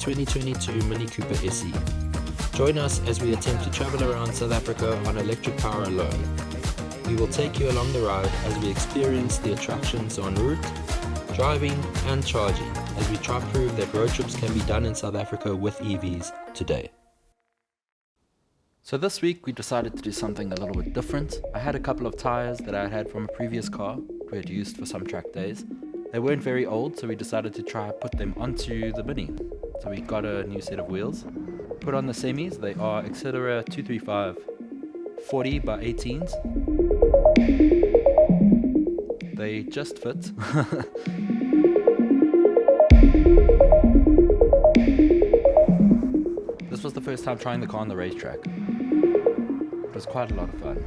2022 Mini Cooper SE. Join us as we attempt to travel around South Africa on electric power alone. We will take you along the ride as we experience the attractions en route, driving and charging, as we try to prove that road trips can be done in South Africa with EVs today. So this week we decided to do something a little bit different. I had a couple of tires that I had from a previous car we had used for some track days. They weren't very old, so we decided to try put them onto the Mini. So we got a new set of wheels, put on the semis. They are Accelera 235 40 by 18s. They just fit. This was the first time trying the car on the racetrack. It was quite a lot of fun.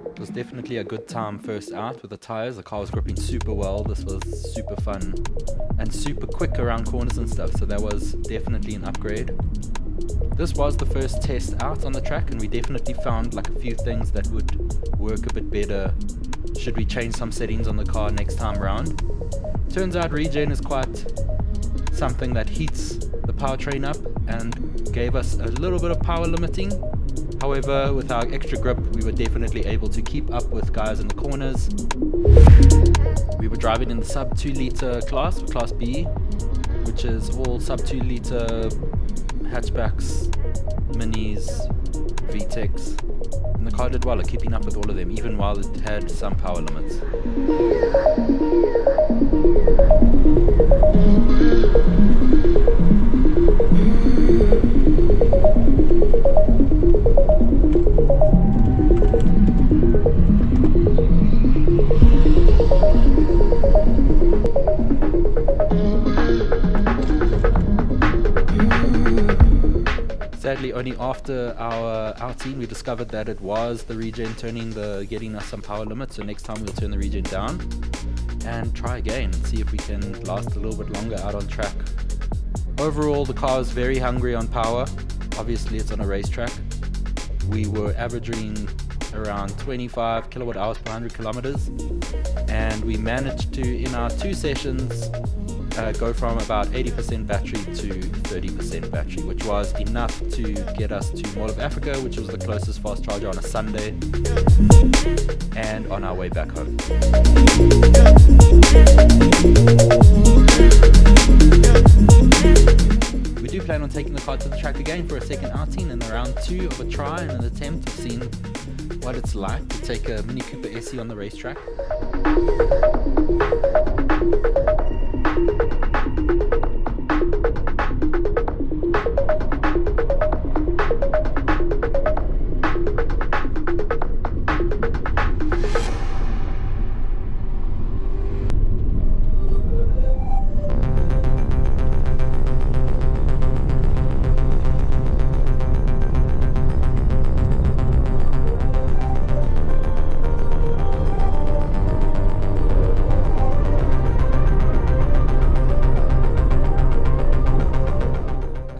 It was definitely a good time first out with the tires. The car was gripping super well. This was super fun and super quick around corners and stuff, so that was definitely an upgrade. This was the first test out on the track, and we definitely found like a few things that would work a bit better should we change some settings on the car next time around. Turns out regen is quite something that heats the powertrain up and gave us a little bit of power limiting. However, with our extra grip, we were definitely able to keep up with guys in the corners. We were driving in the sub 2 litre class, class B, which is all sub 2 litre hatchbacks, minis, VTECs, and the car did well at keeping up with all of them, even while it had some power limits. Sadly, only after our outing we discovered that it was the regen getting us some power limits, so next time we'll turn the regen down and try again and see if we can last a little bit longer out on track. Overall, the car is very hungry on power. Obviously, it's on a racetrack. We were averaging around 25 kilowatt hours per 100 kilometers, and we managed to, in our 2 sessions, go from about 80% battery to 30% battery, which was enough to get us to Mall of Africa, which was the closest fast charger on a Sunday, and on our way back home. We do plan on taking the car to the track again for a second outing in the round 2 of a try and an attempt of seeing what it's like to take a Mini Cooper SE on the racetrack.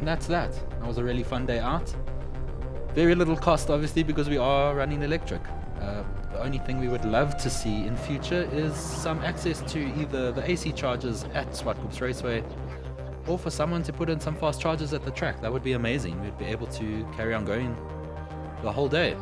That's that. That was a really fun day out. Very little cost, obviously, because we are running electric. The only thing we would love to see in future is some access to either the AC chargers at Zwartkops Raceway, or for someone to put in some fast chargers at the track. That would be amazing. We'd be able to carry on going the whole day.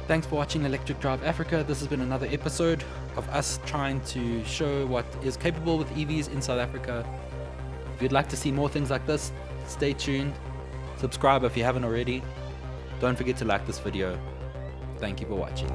Thanks for watching Electric Drive Africa. This has been another episode of us trying to show what is capable with EVs in South Africa. If you'd like to see more things like this, stay tuned. Subscribe if you haven't already. Don't forget to like this video. Thank you for watching.